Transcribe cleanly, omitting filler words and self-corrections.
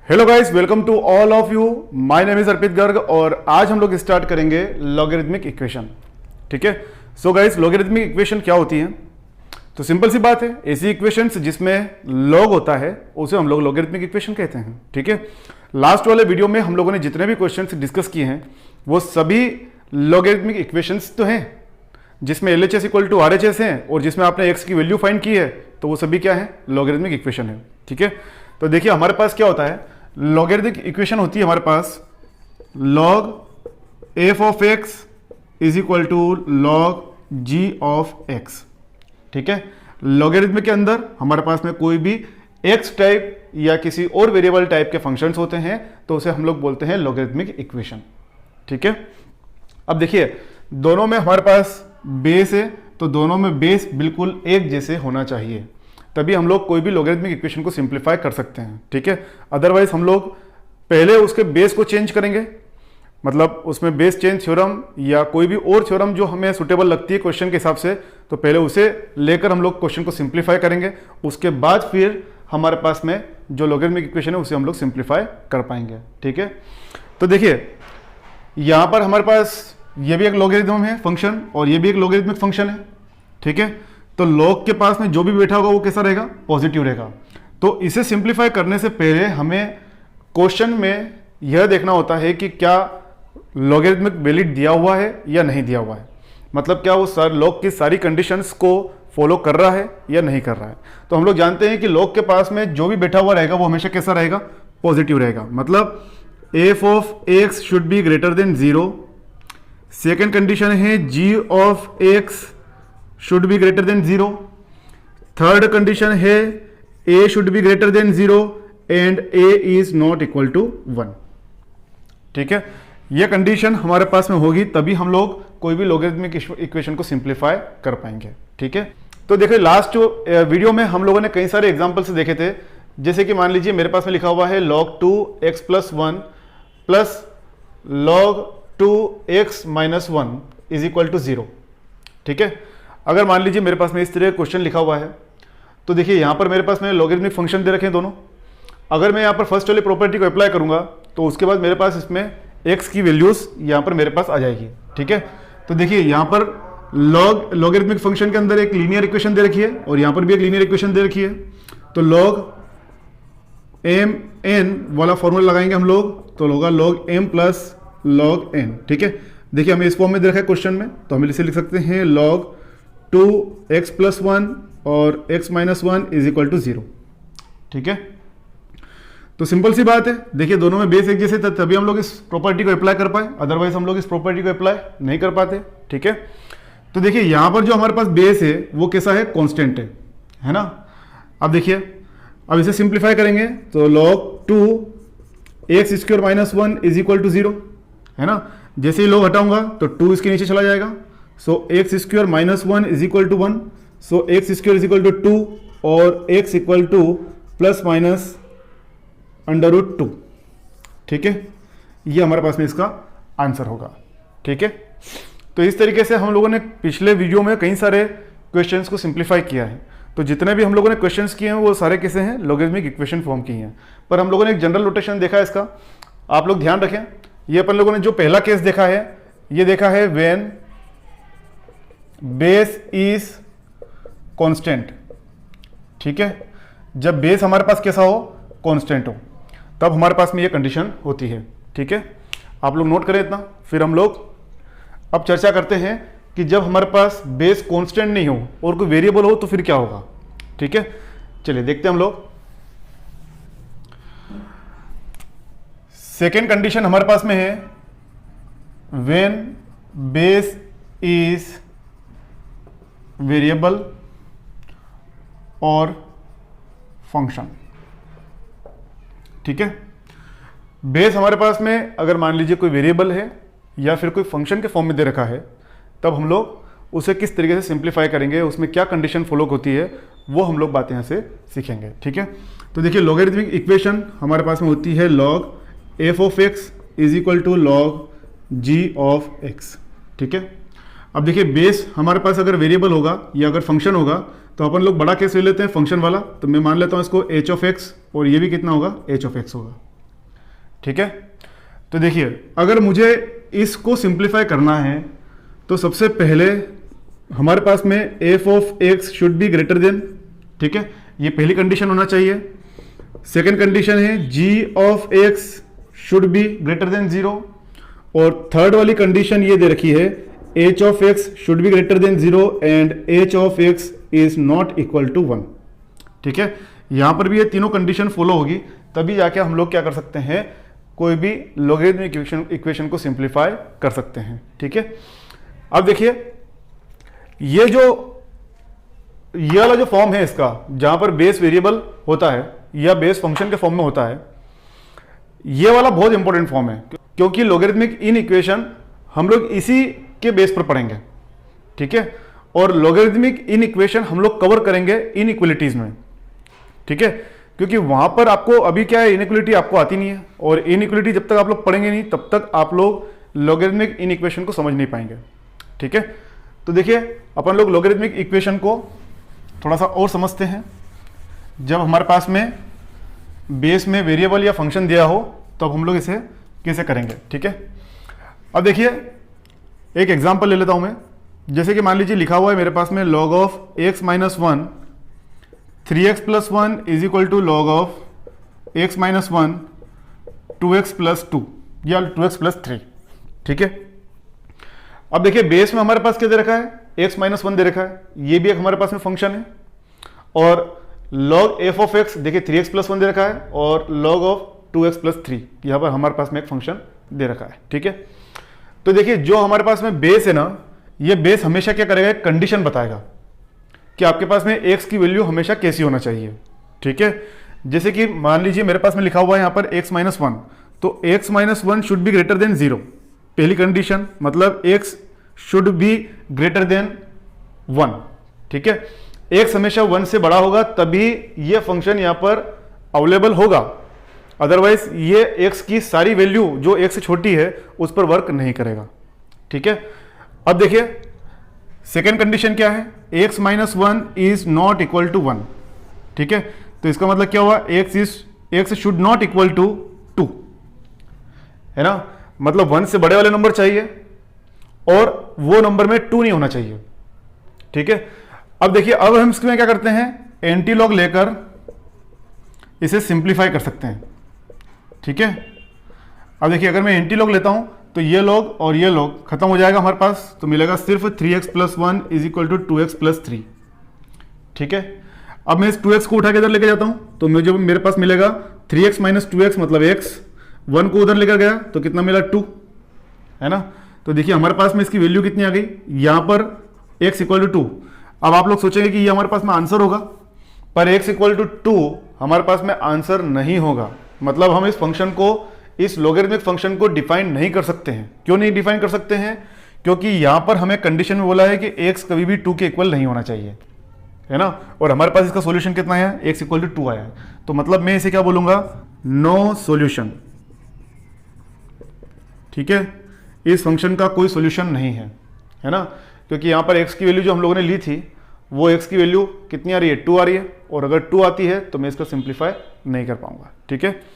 Hello guys, welcome to all of you. My name is Arpit Garg और आज हम लोग स्टार्ट करेंगे लॉगरिथमिक इक्वेशन। ठीक है। सो गाइस, लॉगरिथमिक इक्वेशन क्या होती है? तो सिंपल सी बात है, ऐसी इक्वेशंस जिसमें लॉग होता है उसे हम लोग लॉगरिथमिक इक्वेशन कहते हैं। ठीक है। लास्ट वाले वीडियो में हम लोगों ने जितने भी क्वेश्चंस डिस्कस किए हैं वो सभी लॉगरिथमिक इक्वेशंस तो हैं, जिसमें LHS इक्वल टू RHS है और जिसमें आपने x की वैल्यू फाइंड की है, तो वो सभी क्या है? लॉगरिथमिक इक्वेशन है। ठीक है। तो देखिए हमारे पास क्या होता है, लॉगरिथमिक इक्वेशन होती है हमारे पास log f of x is equal to log g of x। ठीक है। लॉगरिथमिक के अंदर हमारे पास में कोई भी x टाइप या किसी और वेरिएबल टाइप के फंक्शंस होते हैं तो उसे हम लोग बोलते हैं लॉगरिथमिक इक्वेशन। ठीक है। अब देखिए दोनों में हमारे पास बेस है, तो दोनों में बेस बिल्कुल एक जैसे होना चाहिए, तभी हम लोग कोई भी लॉगरिथमिक इक्वेशन को सिंप्लीफाई कर सकते हैं। ठीक है। अदरवाइज हम लोग पहले उसके बेस को चेंज करेंगे, मतलब उसमें बेस चेंज थ्योरम या कोई भी और थ्योरम जो हमें सुटेबल लगती है क्वेश्चन के हिसाब से, तो पहले उसे लेकर हम लोग क्वेश्चन को सिंप्लीफाई करेंगे। उसके बाद फिर हमारे पास में जो लॉगरिथमिक इक्वेशन है उसे हम लोग सिंप्लीफाई कर पाएंगे। ठीक है। तो देखिए यहाँ पर हमारे पास ये भी एक लॉगरिथम है फंक्शन और ये भी एक लॉगरिथमिक फंक्शन है। ठीक है। तो लॉग के पास में जो भी बैठा होगा वो कैसा रहेगा? पॉजिटिव रहेगा। तो इसे सिंप्लीफाई करने से पहले हमें क्वेश्चन में यह देखना होता है कि क्या लॉगरिथमिक वैलिड दिया हुआ है या नहीं दिया हुआ है, मतलब क्या वो लॉग की सारी कंडीशंस को फॉलो कर रहा है या नहीं कर रहा है। तो हम लोग जानते हैं कि लॉग के पास में जो भी बैठा हुआ रहेगा वो हमेशा कैसा रहेगा? पॉजिटिव रहेगा। मतलब f of x should be greater than 0। Second condition है g of x should be greater than 0। Third condition है a should be greater than 0 and a is not equal to 1। ठीक है। यह कंडीशन हमारे पास में होगी तभी हम लोग कोई भी लॉगरिथमिक इक्वेशन को सिंप्लीफाई कर पाएंगे। ठीक है। तो देखिए लास्ट वीडियो में हम लोगों ने कई सारे एग्जांपल्स देखे थे, जैसे कि मान लीजिए मेरे पास में लिखा हुआ है log 2x plus 1 plus log 2x minus 1 is equal to 0। ठीक है। अगर मान लीजिए मेरे पास में इस तरह क्वेश्चन लिखा हुआ है, तो देखिए यहाँ पर मेरे पास में लॉगरिथमिक फंक्शन दे रखे हैं दोनों। अगर मैं यहाँ पर फर्स्ट वाली प्रॉपर्टी को अप्लाई करूंगा तो उसके बाद मेरे पास इसमें x की वैल्यूज यहाँ पर मेरे पास आ जाएगी। ठीक है। तो देखिए यहाँ पर लॉगरिथमिक फंक्शन के अंदर एक लीनियर इक्वेशन दे रखी है और यहाँ पर भी एक लीनियर इक्वेशन दे रखी है। तो log m n वाला फॉर्मूला लगाएंगे हम लोग, तो होगा log m plus log n। ठीक है। देखिए हमें इस फॉर्म में दे रखा है क्वेश्चन में, तो हम इसे लिख सकते हैं log 2x प्लस 1 और x minus 1 is equal to 0। ठीक है। तो सिंपल सी बात है, देखिए दोनों में बेस एक जैसे था तभी हम लोग इस प्रॉपर्टी को अप्लाई कर पाए, अदरवाइज हम लोग इस प्रॉपर्टी को अप्लाई नहीं कर पाते। ठीक है। तो देखिए यहां पर जो हमारे पास बेस है वो कैसा है? कांस्टेंट है ना। अब देखिए अब इसे सिंप्लीफाई करेंगे तो log 2x square minus 1 is equal to 0 है ना। जैसे ही log हटाऊंगा तो 2 इसके नीचे चला जाएगा, so x square minus 1 is equal to 1, so x square is equal to 2 और x equal to plus minus under root 2। ठीक है। ये हमारे पास में इसका आंसर होगा। ठीक है। तो इस तरीके से हम लोगों ने पिछले वीडियो में कई सारे क्वेश्चंस को सिंप्लीफाई किया है। तो जितने भी हम लोगों ने क्वेश्चंस किए हैं वो सारे कैसे हैं? लॉगरिथमिक इक्वेशन फॉर्म की हैं। पर हम लोगों ने एक जनरल नोटेशन देखा है इसका, आप लोग ध्यान रखें। ये अपन लोगों ने जो पहला केस देखा है ये देखा है व्हेन बेस इज कांस्टेंट। ठीक है। जब बेस हमारे पास कैसा हो? कांस्टेंट हो, तब हमारे पास में ये कंडीशन होती है। ठीक है। आप लोग नोट करें इतना, फिर हम लोग अब चर्चा करते हैं कि जब हमारे पास बेस कांस्टेंट नहीं हो और कोई वेरिएबल हो तो फिर क्या होगा। ठीक है। चलिए देखते हैं हम लोग। सेकेंड कंडीशन हमारे पास में है व्हेन बेस इज वेरिएबल और फंक्शन। ठीक है। बेस हमारे पास में अगर मान लीजिए कोई वेरिएबल है या फिर कोई फंक्शन के फॉर्म में दे रखा है, तब हम लोग उसे किस तरीके से सिंप्लीफाई करेंगे, उसमें क्या कंडीशन फॉलो होती है, वो हम लोग बातें यहाँ से सीखेंगे। ठीक है। तो देखिए लॉगरिथमिक इक्वेशन हमारे पास में होती है log f of x is equal to log g of x। ठीक है। अब देखिए बेस हमारे पास अगर वेरिएबल होगा या अगर फंक्शन होगा तो अपन लोग बड़ा केस ले लेते हैं फंक्शन वाला। तो मैं मान लेता हूँ इसको h ऑफ x और ये भी कितना होगा? h ऑफ x होगा। ठीक है। तो देखिए अगर मुझे इसको सिंप्लीफाई करना है तो सबसे पहले हमारे पास में F of X should be greater then, ठीक है, ये पहली कंडीशन होना चाहिए। सेकेंड कंडीशन है G of X should be greater than 0, और थर्ड वाली कंडीशन ये दे रखी है H of X should be greater than 0 and H of X is not equal to 1, ठीक है। यहां पर भी ये तीनों कंडीशन फॉलो होगी, तभी जाके हम लोग क्या कर सकते हैं, कोई भी लॉगरिथमिक इक्वेशन को सिंप्लीफाई कर सकते हैं, ठीक है। अब देखिए ये वाला जो फॉर्म है इसका, जहां पर बेस वेरिएबल होता है या बेस फंक्शन के फॉर्म में होता है, ये वाला बहुत इंपॉर्टेंट फॉर्म है, क्योंकि लॉगरिथमिक इन इक्वेशन हम लोग इसी के बेस पर पढ़ेंगे, ठीक है। और लॉगरिथमिक इन इक्वेशन हम लोग कवर करेंगे इनइक्वालिटीज में, ठीक है, क्योंकि वहां पर आपको अभी क्या है, इनइक्वालिटी आपको आती नहीं है, और इनइक्वालिटी जब तक आप लोग पढ़ेंगे नहीं तब तक आप लोग लॉगरिथमिक इन इक्वेशन को समझ नहीं पाएंगे, ठीक है। तो देखिए अपन लोग लॉगरिथमिक इक्वेशन को थोड़ा सा और समझते हैं। जब हमारे पास में बेस में वेरिएबल या फंक्शन दिया हो तो अब हम लोग इसे कैसे करेंगे, ठीक है। अब देखिए एक एग्जांपल ले लेता हूं मैं। जैसे कि मान लीजिए लिखा हुआ है मेरे पास में log of x minus 1 3x plus 1 is equal to log of x minus 1 2x plus 2 या 2x प्लस 3, ठीक है। अब देखिए बेस में हमारे पास क्या दे रखा है, x माइनस 1 दे रखा है, ये भी एक हमारे पास में फंक्शन है, और log f ऑफ x देखिए 3x प्लस 1 दे रखा है, और log ऑफ 2x प्लस 3 यहां पर हमारे पास में एक फंक्शन दे रखा है, ठीक है। तो देखिए जो हमारे पास में बेस है ना, ये बेस हमेशा क्या करेगा, एक कंडीशन बताएगा कि आपके पास में x की वैल्यू हमेशा कैसी होना चाहिए, ठीक है। जैसे कि मान लीजिए मेरे पास में लिखा हुआ है यहां पर x माइनस 1, तो x minus 1 should be greater than 0, पहली कंडीशन, मतलब x should be greater then 1, ठीक है। x हमेशा 1 से बड़ा होगा तभी ये फंक्शन यहां पर अवेलेबल होगा, अदरवाइज ये x की सारी वैल्यू जो x से छोटी है उस पर वर्क नहीं करेगा, ठीक है। अब देखिए सेकेंड कंडीशन क्या है, x minus 1 is not equal to 1, ठीक है। तो इसका मतलब क्या हुआ, x should not equal to 2, है ना, मतलब 1 से बड़े वाले नंबर चाहिए और वो नंबर में 2 नहीं होना चाहिए, ठीक है। अब देखिए अब हम इसमें क्या करते हैं, एंटी लॉग लेकर इसे सिंप्लीफाई कर सकते हैं, ठीक है। अब देखिए अगर मैं एंटी लॉग लेता हूं तो ये लॉग और ये लॉग खत्म हो जाएगा हमारे पास, तो मिलेगा सिर्फ 3x plus 1 is equal to 2x plus 3, ठीक है। अब मैं इस 2x को उठा के इधर लेके जाता हूं तो मुझे मेरे पास मिलेगा 3x माइनस 2x मतलब x, 1 को उधर लेकर गया तो कितना मिला 2, है ना। तो देखिए हमारे पास में इसकी वैल्यू कितनी आ गई, यहां पर x इक्वल टू 2। अब आप लोग सोचेंगे कि ये हमारे पास में आंसर होगा, पर x इक्वल टू 2 हमारे पास में आंसर नहीं होगा, मतलब हम इस फंक्शन को, इस लॉगरिथमिक फंक्शन को डिफाइन नहीं कर सकते हैं। क्यों नहीं डिफाइन कर सकते हैं, क्योंकि यहां पर हमें कंडीशन में बोला है कि x कभी भी 2 के इक्वल नहीं होना चाहिए, है ना, और हमारे पास इसका सॉल्यूशन कितना है, x इक्वल टू 2 आया है, तो मतलब मैं इसे क्या बोलूंगा, नो सॉल्यूशन, ठीक है। इस फंक्शन का कोई सॉल्यूशन नहीं है ना, क्योंकि यहां पर x की वैल्यू जो हम लोगों ने ली थी वो x की वैल्यू कितनी आ रही है, 2 आ रही है, और अगर 2 आती है तो मैं इसको सिंप्लीफाई नहीं कर पाऊंगा, ठीक है।